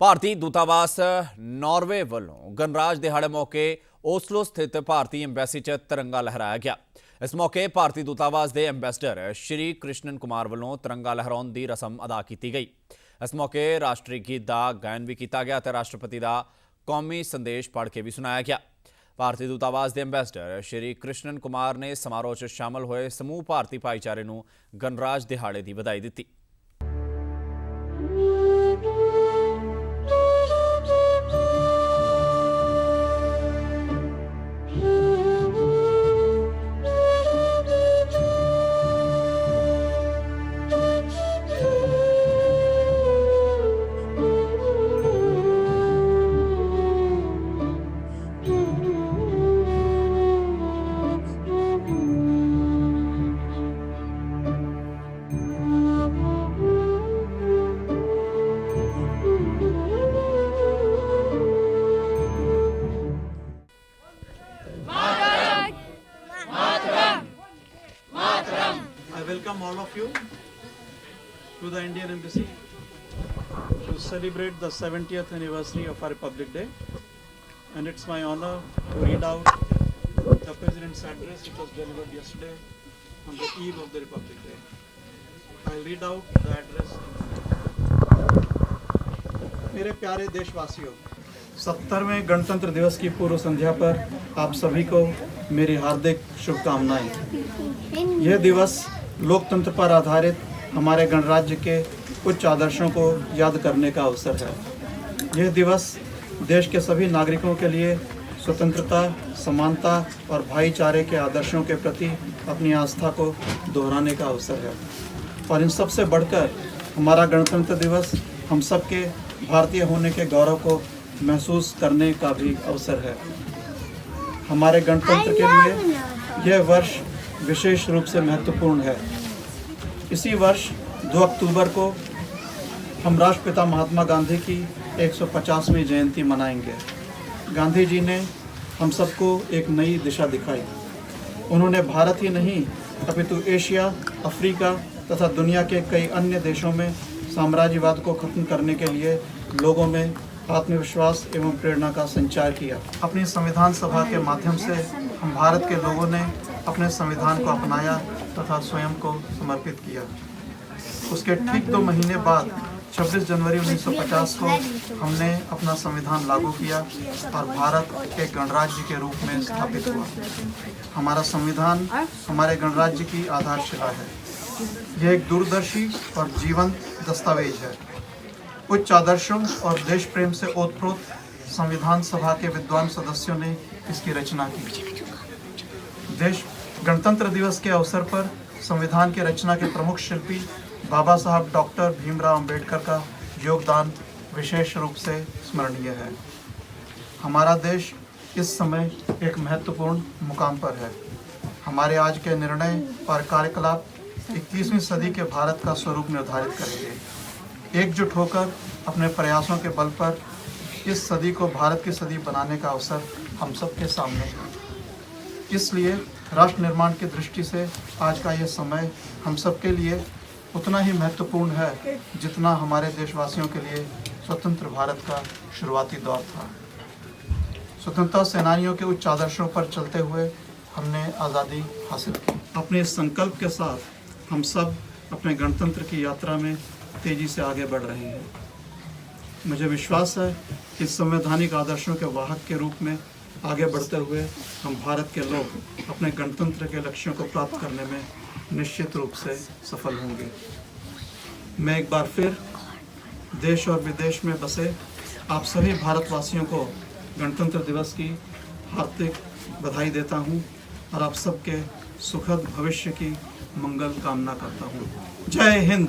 ਭਾਰਤੀ ਦੂਤਾਵਾਸ Norway ਵੱਲੋਂ ਗਣਰਾਜ ਦਿਹਾੜੇ ਮੌਕੇ ਓਸਲੋ ਸਥਿਤ ਭਾਰਤੀ ਐਮਬੈਸੀ 'ਚ ਤਿਰੰਗਾ ਲਹਿਰਾਇਆ ਗਿਆ। ਇਸ ਮੌਕੇ ਭਾਰਤੀ ਦੂਤਾਵਾਸ ਦੇ ਐਮਬੈਸਡਰ ਸ਼੍ਰੀ ਕ੍ਰਿਸ਼ਨਨ ਕੁਮਾਰ ਵੱਲੋਂ ਤਿਰੰਗਾ ਲਹਿਰਾਉਣ ਦੀ ਰਸਮ ਅਦਾ ਕੀਤੀ ਗਈ। ਇਸ ਮੌਕੇ ਰਾਸ਼ਟਰੀ ਗੀਤ ਦਾ ਗਾਇਨ ਵੀ ਕੀਤਾ ਗਿਆ ਅਤੇ ਰਾਸ਼ਟਰਪਤੀ ਦਾ ਕੌਮੀ ਸੰਦੇਸ਼ ਪੜ੍ਹ ਕੇ ਵੀ ਸੁਣਾਇਆ ਗਿਆ। ਭਾਰਤੀ ਦੂਤਾਵਾਸ ਦੇ ਐਮਬੈਸਡਰ ਸ਼੍ਰੀ ਕ੍ਰਿਸ਼ਨਨ ਕੁਮਾਰ ਨੇ ਸਮਾਰੋਹ 'ਚ ਸ਼ਾਮਲ ਹੋਏ ਸਮੂਹ ਭਾਰਤੀ ਭਾਈਚਾਰੇ ਨੂੰ ਗਣਰਾਜ ਦਿਹਾੜੇ ਦੀ ਵਧਾਈ ਦਿੱਤੀ। I welcome all of you to the Indian Embassy to celebrate the 70th anniversary of our Republic Day, and it's my honor to read out the President's address which was delivered yesterday on the eve of the Republic Day. I'll read out the address. मेरे प्यारे देशवासियों, 70वें गणतंत्र दिवस की पूर्व संध्या पर आप सभी को मेरी हार्दिक शुभकामनाएं। यह दिवस लोकतंत्र पर आधारित हमारे गणराज्य के उच्च आदर्शों को याद करने का अवसर है। यह दिवस देश के सभी नागरिकों के लिए स्वतंत्रता, समानता और भाईचारे के आदर्शों के प्रति अपनी आस्था को दोहराने का अवसर है। और इन सबसे बढ़कर हमारा गणतंत्र दिवस हम सबके भारतीय होने के गौरव को महसूस करने का भी अवसर है। हमारे गणतंत्र के लिए यह वर्ष विशेष रूप से महत्वपूर्ण है। इसी वर्ष 2 अक्टूबर को हम राष्ट्रपिता महात्मा गांधी की 150वीं जयंती मनाएंगे। गांधी जी ने हम सबको एक नई दिशा दिखाई। उन्होंने भारत ही नहीं अपितु एशिया, अफ्रीका तथा दुनिया के कई अन्य देशों में साम्राज्यवाद को खत्म करने के लिए लोगों में आत्मविश्वास एवं प्रेरणा का संचार किया। अपनी संविधान सभा के माध्यम से हम भारत के लोगों ने अपने संविधान को अपनाया तथा स्वयं को समर्पित किया। उसके ठीक 2 महीने बाद 26 जनवरी 1950 को हमने अपना संविधान लागू किया और भारत एक गणराज्य के रूप में स्थापित हुआ। हमारा संविधान हमारे गणराज्य की आधारशिला है। यह एक दूरदर्शी और जीवंत दस्तावेज है। उच्च आदर्शों और देश प्रेम से ओतप्रोत संविधान सभा के विद्वान सदस्यों ने इसकी रचना की। देश गणतंत्र दिवस के अवसर पर संविधान की रचना के प्रमुख शिल्पी बाबा साहब डॉक्टर भीमराव अंबेडकर का योगदान विशेष रूप से स्मरणीय है। हमारा देश इस समय एक महत्वपूर्ण मुकाम पर है। हमारे आज के निर्णय और कार्यकलाप 21वीं सदी के भारत का स्वरूप निर्धारित करेंगे। एकजुट होकर अपने प्रयासों के बल पर इस सदी को भारत की सदी बनाने का अवसर हम सबके सामने है। इसलिए राष्ट्र निर्माण की दृष्टि से आज का ये समय हम सबके लिए उतना ही महत्वपूर्ण है जितना हमारे देशवासियों के लिए स्वतंत्र भारत का शुरुआती दौर था। स्वतंत्रता सेनानियों के उच्च आदर्शों पर चलते हुए हमने आज़ादी हासिल की। अपने इस संकल्प के साथ हम सब अपने गणतंत्र की यात्रा में तेजी से आगे बढ़ रहे हैं। मुझे विश्वास है कि संवैधानिक आदर्शों के वाहक के रूप में आगे बढ़ते हुए हम भारत के लोग अपने गणतंत्र के लक्ष्यों को प्राप्त करने में निश्चित रूप से सफल होंगे। मैं एक बार फिर देश और विदेश में बसे आप सभी भारतवासियों को गणतंत्र दिवस की हार्दिक बधाई देता हूं और आप सबके सुखद भविष्य की मंगल कामना करता हूं। जय हिंद।